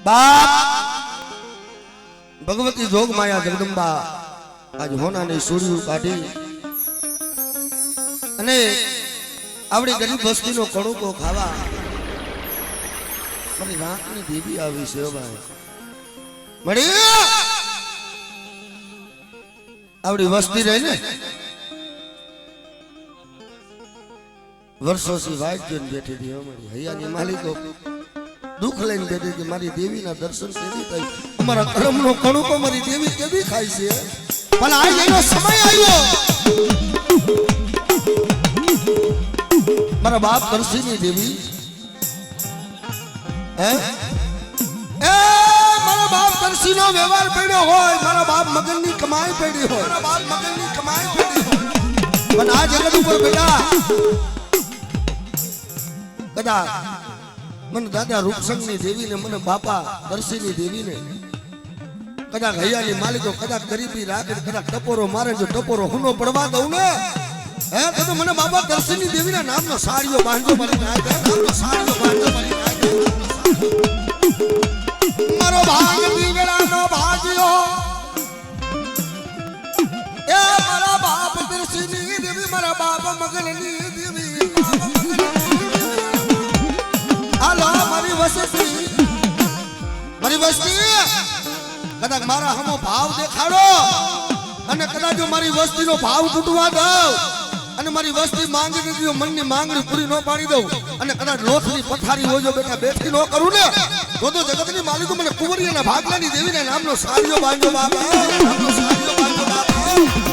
બાપ ભગવતી જોગ માયા જગદંબા આજ હોનાની સૂર્યું કાઢી અને આવડી ગરીબ વસ્તીનો કણુકો ખાવા મારી નાકની દેવી આવી છે ભાઈ મળી આવડી વસ્તી રહી ને વર્ષોથી વાઇટ જોઈને બેઠી હતી અમારી હૈયાની માલિકો દુઃખ લઈને બેઠી કે મારી દેવીના દર્શન કેવી થાય અમારા કર્મનો કણુકો મારી દેવી કેવી ખાય છે પણ આજ એનો સમય આવ્યો મારા બાપ દર્શીની દેવી હે એ મારા બાપ દર્શીનો વ્યવહાર પડ્યો હોય મારા બાપ મગનની કમાઈ પડી હોય મારા બાપ મગનની કમાઈ પડી હોય પણ આ જગત ઉપર બેટા કદાચ મને દાદા રૂપસંગની દેવીને મને બાપા દર્શીની દેવીને કદાચ હૈયાની માલિકો કદાચ ગરીબી રાખે કદાચ ટપોરો મારે જો ટપોરો હુનો પડવા દઉં ને હે તો મને બાબા દર્શીની દેવીના નામનો સાડીઓ બાંધો મારી નાખે નામનો સાડીઓ બાંધો મારી નાખે મારો ભાગ દીવડાનો ભાગ્યો એ મારા બાપ દર્શીની દેવી મારા બાપ મગનની દેવી હાલો મારી વસ્તી કદાચ મારા હમો ભાવ દેખાડો અને કદાચ જો મારી વસ્તીનો ભાવ તૂટવા દઉં અને મારી વસ્તી માંગી દીધી મનની માંગણી પૂરી ન પાડી દઉં અને કદાચ લોથની પથારી હોય જો બેટા બેઠી ન કરું ને તો જગતની માલિકો મને કુંવરી અને ભાગલાની દેવીના નામનો સાડીઓ બાંધો બાબા નામનો સાડીઓ બાંધો બાબા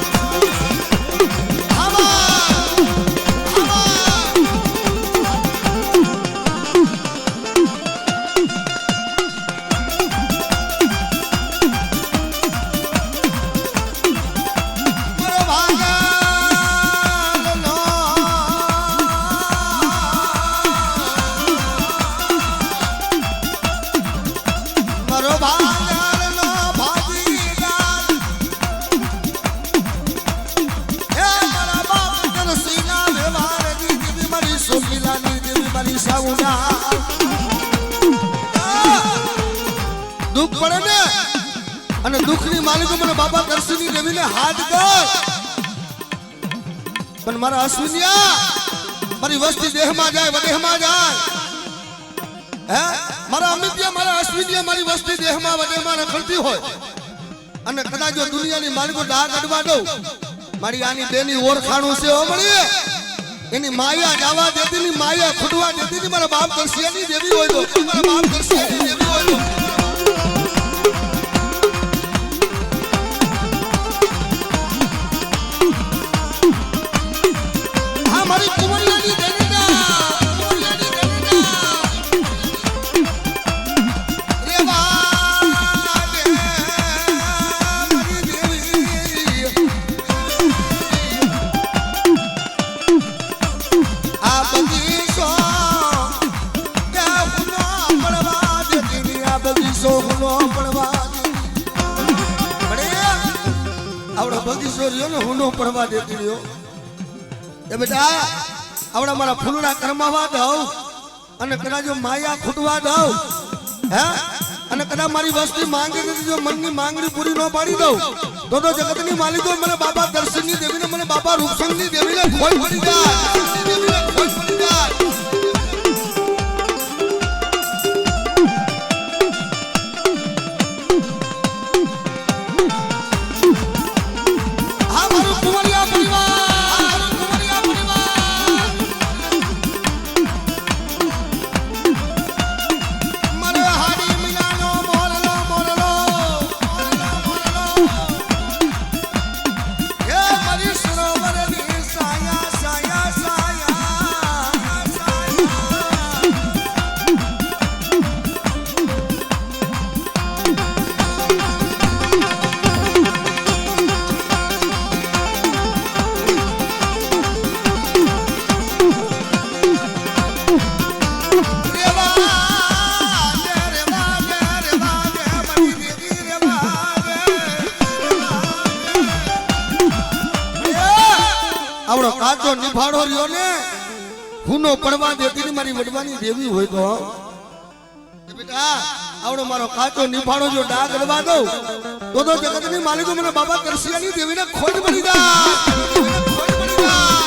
દુઃખ પડે ને અને દુઃખની માલિકો મને બાબા દર્શીની દેવીને હાથ કર પણ મારા અશ્વિનિયા મારી વસ્તી દેહમાં જાય વદેહમાં જાય હે મારા અમિત્યા મારા અશ્વિનિયા મારી વસ્તી દેહમાં વદેહમાં રખડતી હોય અને કદાચ જો દુનિયાની માલિકો દાગ અડવા દઉં મારી આની બેની ઓળખાણું છે ઓ મળી એની માયા જાવા દેતી ની માયા ખુડવા દેતી ની મારા બાપ દર્શિયાની દેવી હોય તો મારા બાપ દર્શિયાની દેવી હોય તો હા મારી કુંવરિયાની દેવીના હુનો પડવા દેતી રહ્યો એ બેટા આવડા મારા ફૂલડા કરમાવા દઉં અને કદાચ જો માયા ખૂટવા દઉં હે અને કદાચ મારી વસ્તી માંગી દીધી જો મનની માંગણી પૂરી ન પાડી દઉં તો જગતની માલિકો મને બાબા દર્શનની દેવીને મને બાબા રૂપસંગની દેવીને ખોઈ પડી જાય દેવીને ખોઈ પડી જાય આવડો કાચો નિભાડો રહ્યો ને હુનો પડવા દેતી ને મારી વડવાની દેવી હોય તો બેટા આવડો મારો કાચો નિભાણો જો ડાઘ રવા દઉં તો જગતની માલિકો મને બાબા કરશિયાની દેવીને ખોટ પડી જાય ખોટ પડી જાય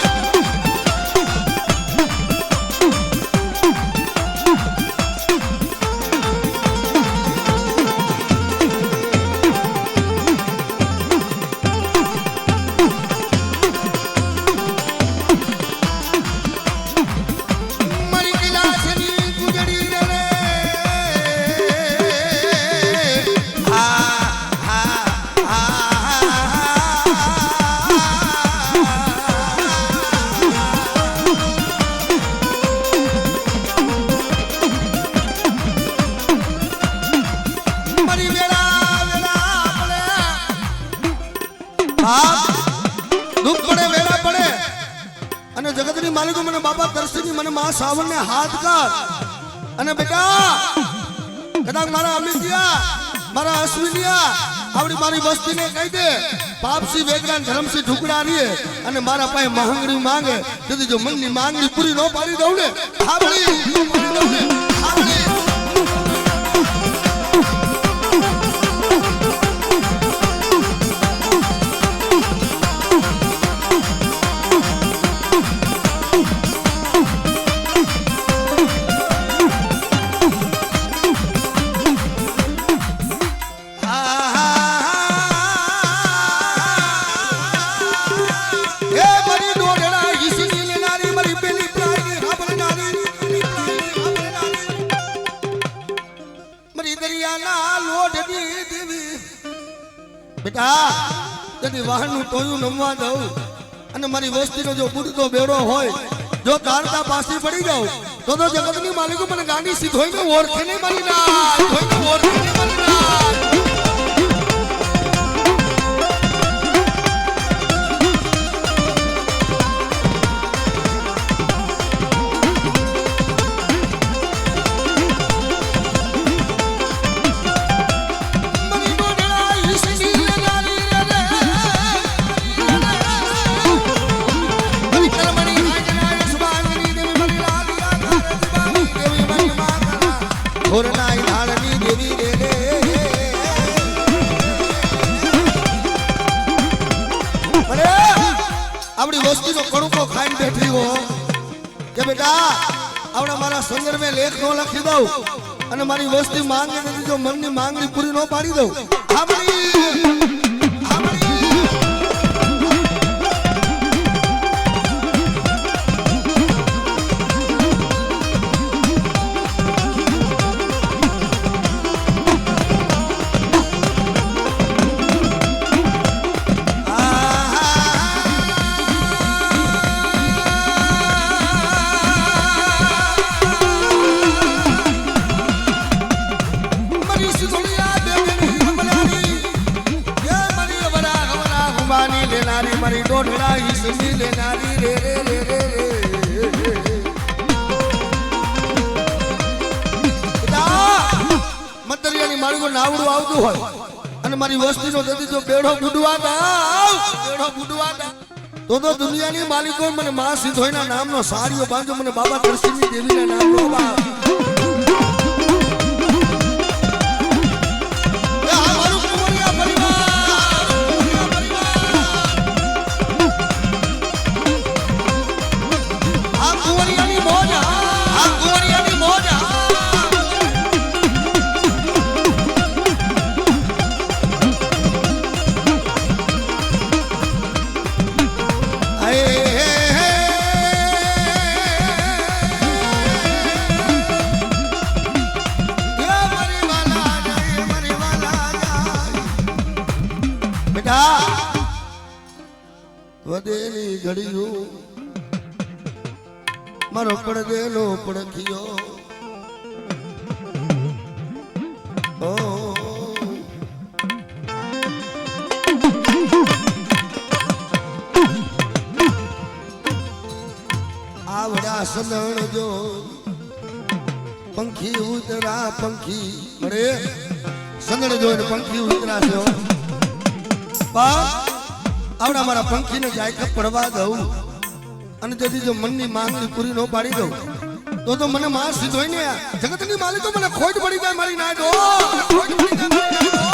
જગતની માલિકો મને બાબા દર્શની મને મા સાવરને હાથ કર અને બેટા કદાચ મારા અમિતિયા મારા અશ્વિનિયા આવડી મારી વસ્તીને કહી દે પાપસી વેગરાન ધર્મસી ઢુકડા રીએ અને મારા પાસે માંગણી માંગે તેથી જો મનની માંગણી પૂરી ન પાડી દઉં ને હાબળી પાડી દઉં ને હાબળી બેટા તેથી વાહનનું ટોયું નમવા દઉં અને મારી વસ્તીનો જો બુડતો બેડો હોય જો તારતા પાસી પડી જાઉં તો જગતની માલિકો મને ગાંડી સીધોઈને ઓળખે નહીં મારી ના ઓળખે નહીં મારી ના આપણી વસ્તીનો કણુકો ખાઈને બેઠી હો કે બેટા આવડા મારા સંદર્ભે લેખ નો લખી દઉં અને મારી વસ્તી માંગે નથી જો મનની માંગણી પૂરી ન પાડી દઉં મારી ડોઢડા હિસમી લેનારી રે રે રે રે મતરિયાની માળીઓ નાવડું આવતું હોય અને મારી વસ્તીનો જતી જો બેડો બુડવા તો દુનિયાની માલિકો મને મા સિદ્ધોઈના નામનો સારીઓ બાંધો મને બાબા દર્શની દેવીના નામનો વધેલી ઘડીયું મારો પડદેલો પડખિયો આવડા સદણ જો પંખી ઉતરા પંખી અરે સદણ જો પંખી ઉતરા છે આવડા મારા પંખીને જાય પડવા દઉં અને તેથી જો મનની માંગણી પૂરી ન પાડી દઉં તો મને માં સીધો ને જગતની માલિક તો મને ખોટ પડી જાય મારી ના દો ખોટ પડી જાય મારી ના દો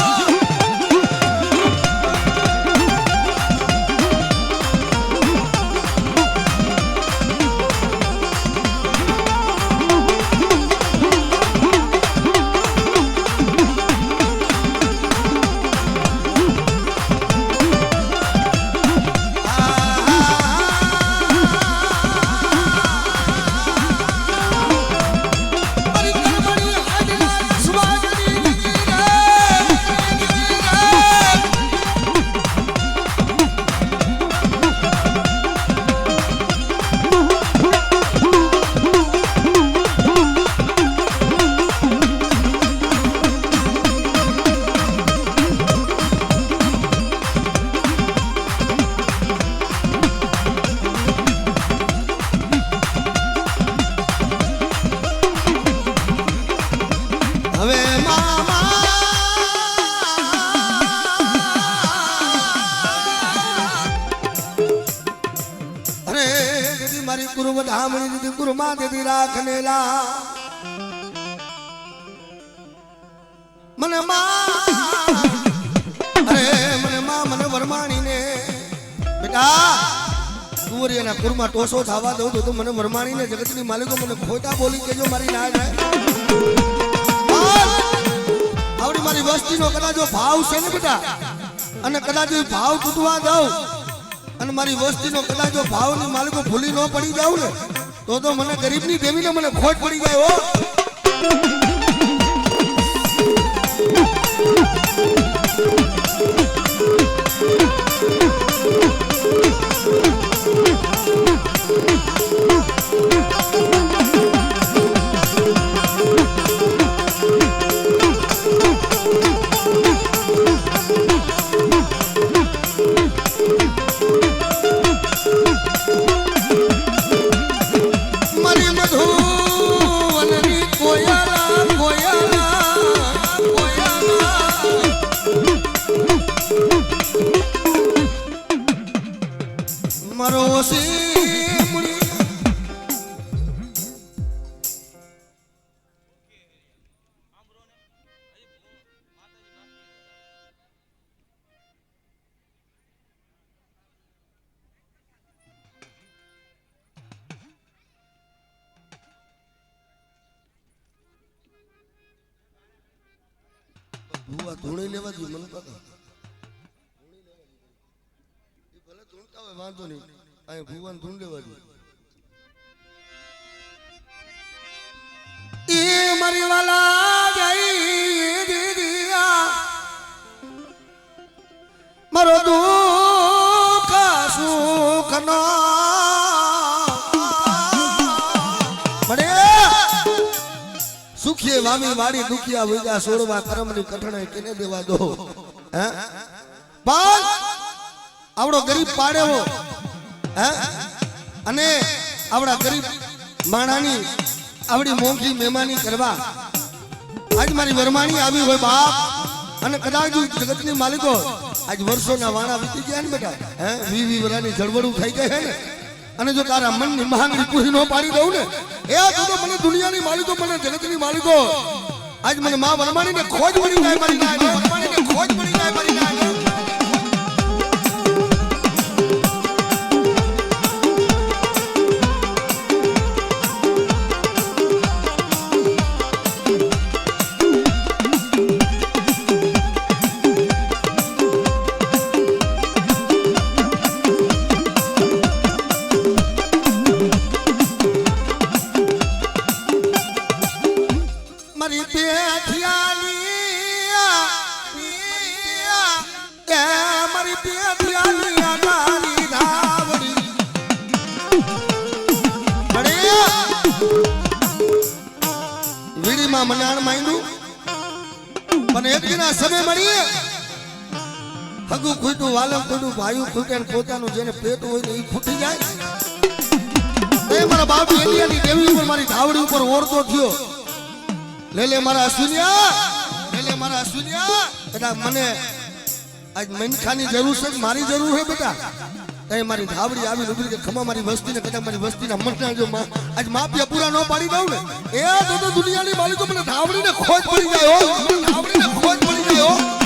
કુરમાં ટોસો થવા દઉં તો મને વરમાણી ને જગતની માલિકો મને ખોટા બોલી કેજો મારી ના જાય આવડી મારી વસ્તીનો કદાચ ભાવ છે ને બેટા અને કદાચ ભાવ તૂટવા દઉં અને મારી વસ્તીનો કદાચ ભાવની માલિકો ભૂલી ન પડી જાવ ને તો મને ગરીબની દેવીને મને ખોટ પડી જાય હો ધૂણી લેવા જોઈએ મને પતા ભલે ધૂણતા હોય વાંધો નહીં અહીં ભુવન ધૂણ લેવા જોઈએ એ મારી વાલા જઈ દીદિયા મારો દુઃખ સુખ નો મળે સુખીએ વામી વાડી દુખિયા વિજા સોરવા કરમની કઠણે કેને દેવા દો હે પણ આવડો ગરીબ પાડેવો હે અને આવડા ગરીબ માણાની આવડી મોંઘી મહેમાની કરવા આજ મારી વરમાણી આવી હોય બાપ અને કદાચ જગતની માલિકો આજ વર્ષોના વાણા વીતી ગયા ને બેટા હે 20 વર્ષની જળવડું થઈ ગઈ હે ને અને જો તારા મનની માંગણી પૂરી ન પાડી દઉં ને એ તો મને દુનિયાની માલિકો મને જગતની માલિકો આજ મને માં વરમાણીને ખોજ પડી જાય મારી ના વરમાણીને ખોજ પડી જાય મારી ના મનાણ માંડ્યું પણ એક દિના સમય મળી હગુ ખૂટ્યું વાલમ ખૂટ્યું ભાયું ખૂટે ને પોતાનું જેને પેટ હોય ને એ ફૂટી જાય એ મારા બાપ એલિયાની દેવી ઉપર મારી ધાવડી ઉપર ઓરતો થયો લે મારા અશ્વિનિયા બેટા મને આજ મનખાની જરૂર છે મારી જરૂર છે બેટા તઈ મારી ધાવડી આવી ઉભરી કે ખમા મારી વસ્તીને કદાચ મારી વસ્તીના મરના જો આજ માફિયા પૂરા ન પાડી દઉં ને એ તો દુનિયાની માલિકો મને ધાવડીને ખોજ પડી જાય હો મને ધાવડીને ખોજ પડી જાય હો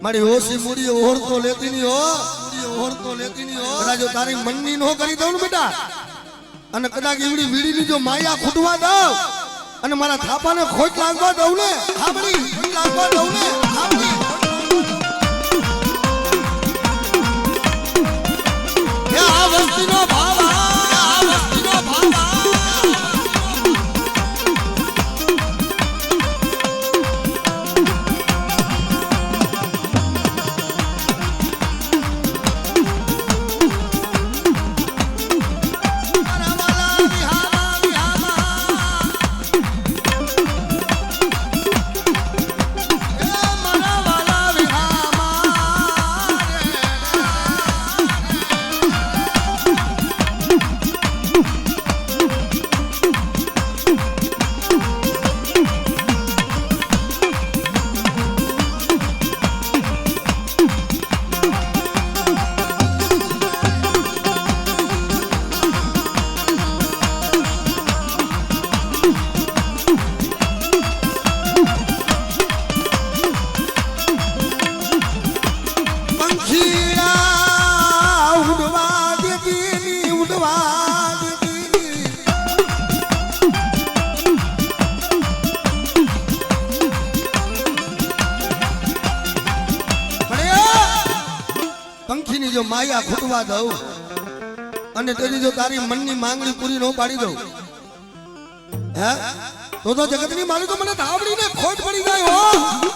મારી ઓછી મૂડી ઓળતો લેતી નહીં હો ઓળતો લેતી નહીં હો કદાચ જો તારી મનની નો કરી દઉં ને બેટા અને કદાચ એવડી વીડીની જો માયા ખૂટવા દઉં અને મારા થાપાને ખોટ લાગવા દઉં ને હાબડી લાગવા દઉં ને હાબડી આ વસ્તીનો ભાવ આ વસ્તીનો ભાવ જો માયા ખૂટવા દઉં અને તેની જો તારી મનની માંગણી પૂરી ન પાડી દઉં હે તો જગતની માલિકો મને ધાવડીને ખોટ પડી જાય હો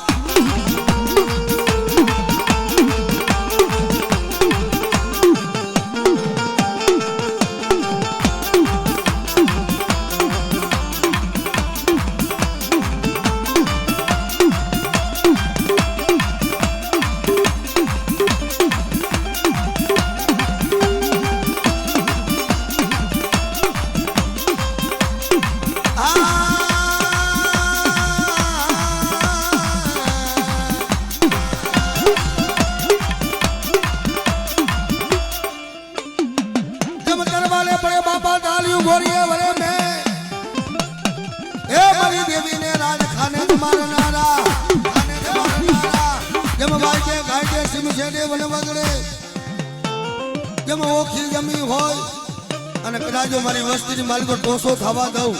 મારી વસ્તીની માલિકો ટોસો થવા દઉં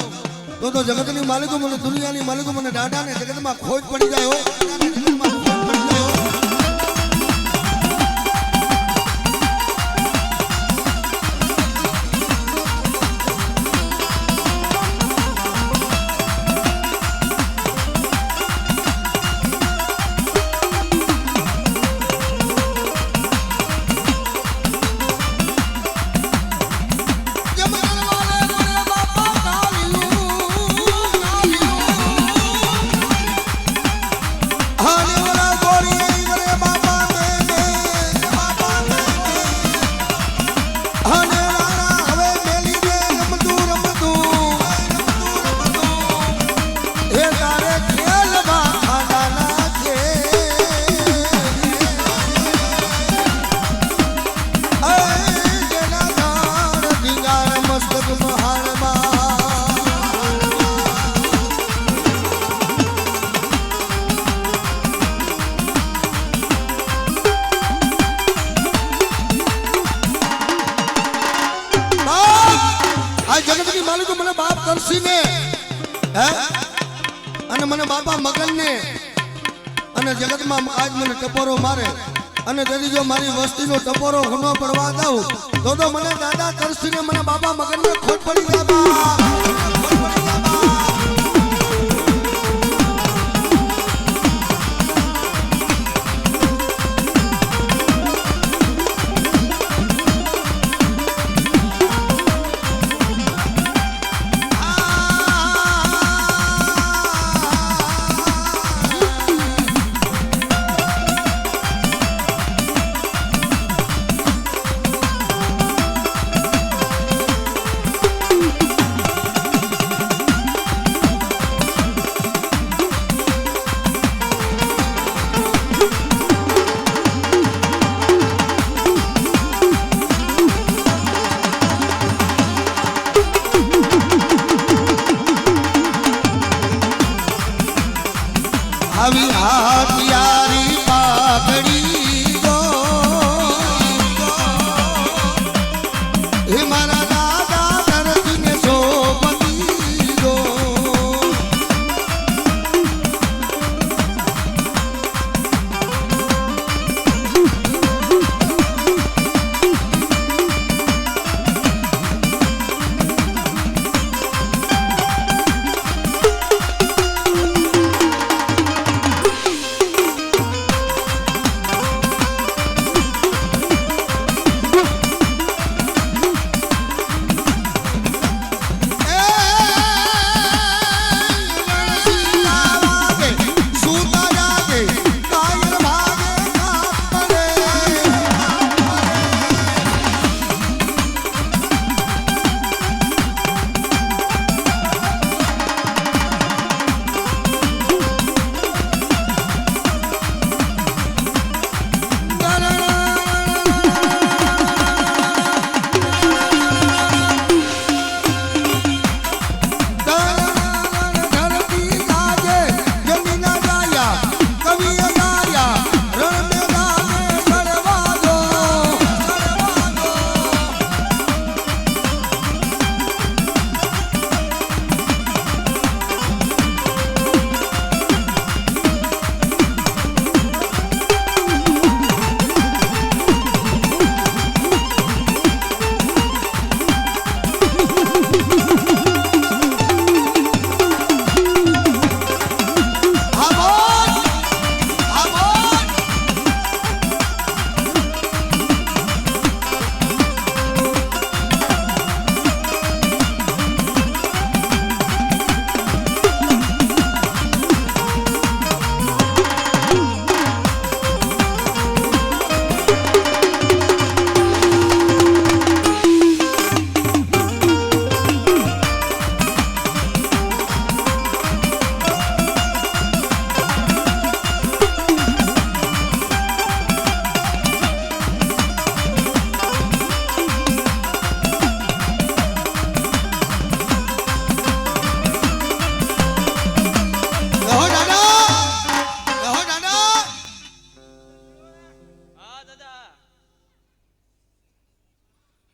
તો જગતની માલિકો મને દુનિયાની માલિકો મને દાદા ને જગતમાં ખોજ પડી જાય હો હે અને મને બાપા મગનને અને જગતમાં આજ મને ટપોરો મારે અને તેથી જો મારી વસ્તીનો ટપોરો ઘણો પડવા દઉં તો મને દાદા તરસીને મને બાપા મગનને ખોટ પડી જાય આવી હાથિયારી પાઘડી ગો હે મારા દાદા તરતીને સોપતી ગો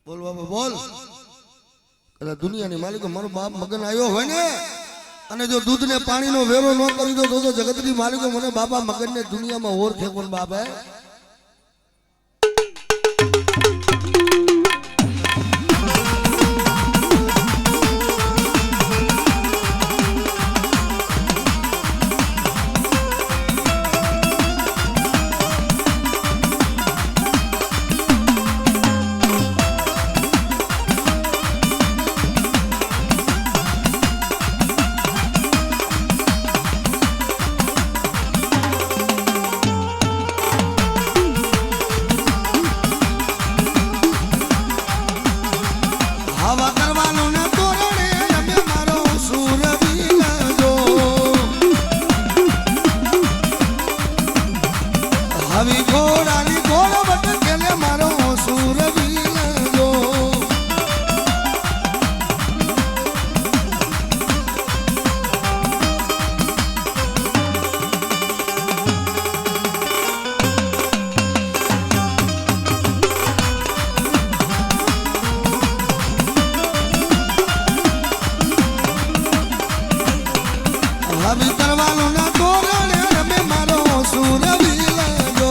બોલ બાબા બોલ એટલે દુનિયાની માલિકો મારો બાપ મગન આવ્યો હોય ને અને જો દૂધ ને પાણીનો વેરો ન કરી દો તો જગતની માલિકો મને બાપા મગનને દુનિયામાં ઓળખે કોણ બાપા આવી તરવાલો ના તોરણે રમે મારો સુરવીર જો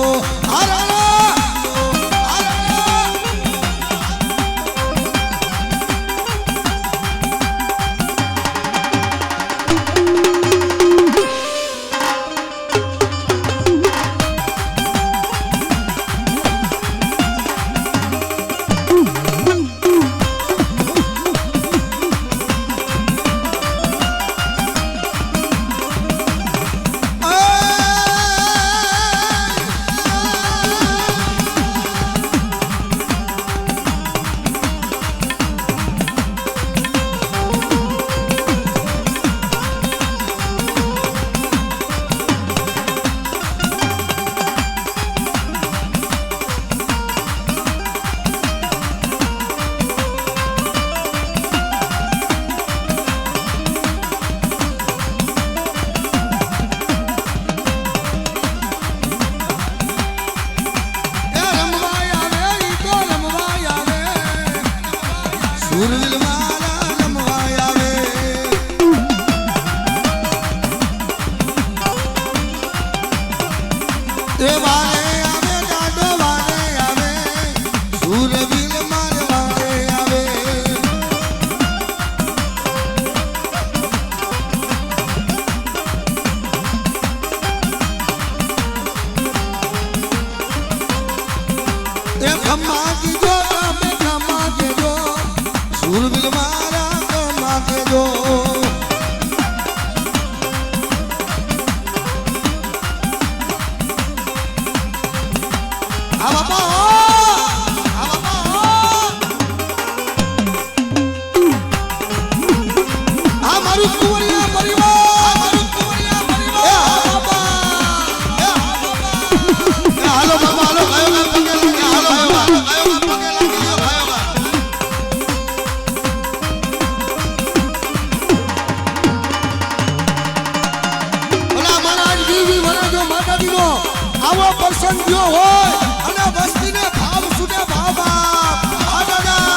સુરવીર મારા રમવા આવે તે વારે આવે ગાડો વારે આવે સુરવીર મારે વારે આવે તે ખમ્મા કીધો તમે ખમ્મા કીધો સુરવીર મારા ખમ્મા કીધો આ બાપા આ મારું કુંવરિયા પરિવાર હાલો બાપા હાલો ગયો પગે લાગી હાલો ગયો પગે લાગી ગયો ઓલા મહારાજ બીવી વરાજો માતાજીનો આવો પ્રસંગ થયો હોય અને વસ્તીને ભાવ સુને ભાવ આ દાદા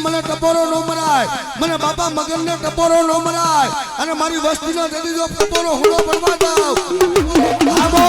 મને ટપોરો નો મરાય મને બાપા મગન ને ટપોરો નો મરાય અને મારી વસ્તી નો દેદી જો ટપોરો હુડો બનવા દઉં આવો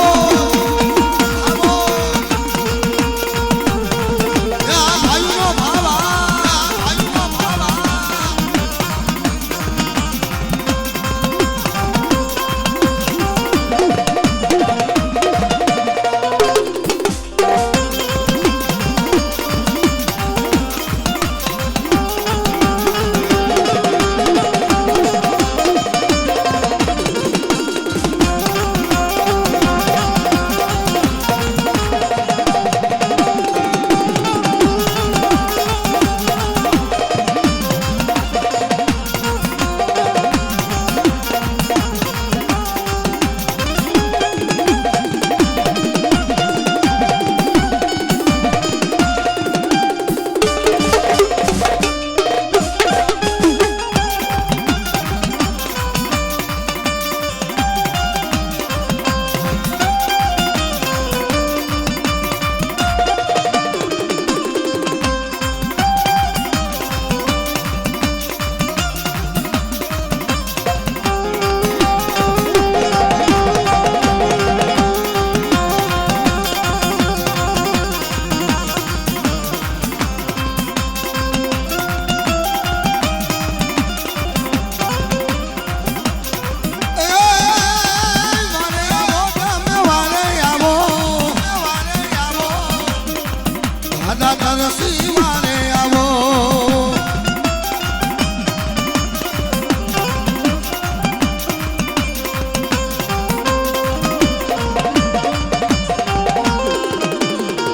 નસીવાને આવો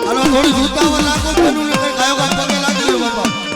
હાલો થોડી જૂતાવા લાગો બનું ને કઈ ગાયો ગાય પગે લાગી ગયો બાપા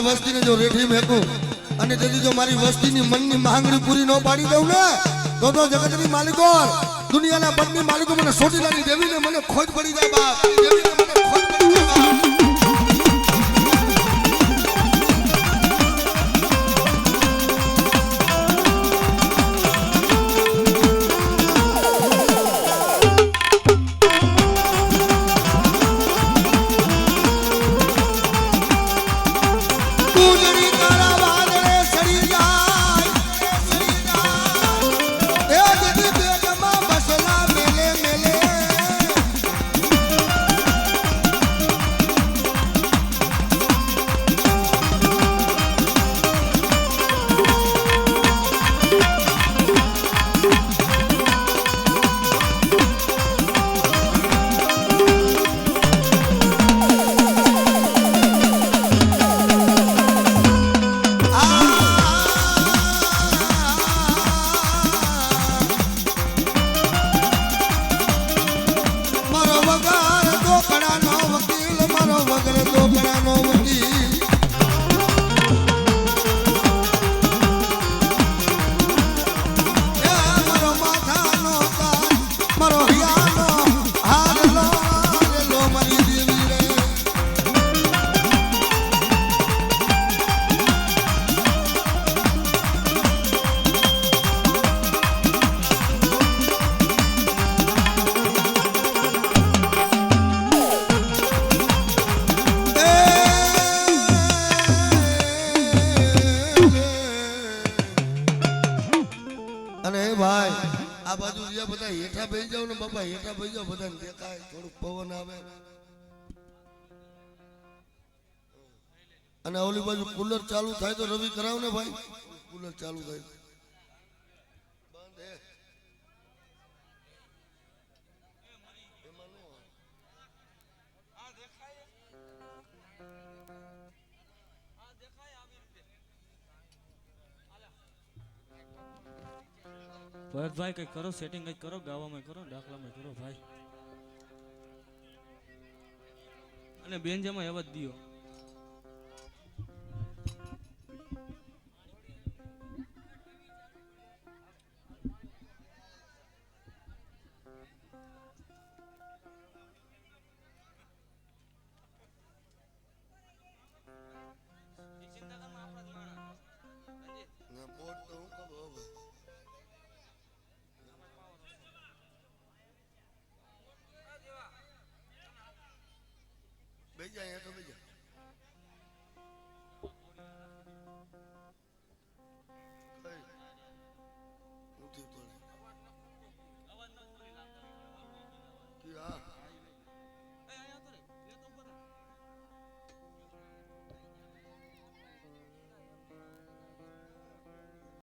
વસ્તીને જો રેઠી મેકું અને તેથી જો મારી વસ્તીની મનની માંગણી પૂરી ન પાડી દઉં ને તો જગતની માલિકો દુનિયાના બંને માલિકો મને સોટીલાની દેવીને મને ખોજ પડી જાય બાપ દેવીને મને ખોજ પડી જાય બાપ હેઠા બેસી જાવ ને બાપા હેઠા બેસી જાવ બધાને દેખાય થોડુંક પવન આવે અને ઓલી બાજુ કુલર ચાલુ થાય તો રવિ કરાવ ને ભાઈ, કુલર ચાલુ થાય બંધ હે. ભરતભાઈ કઈ કરો, સેટિંગ કઈ કરો, ગાવામાં કરો, દાખલામાં કરો ભાઈ, અને બેન જમા એવા જ દિયો.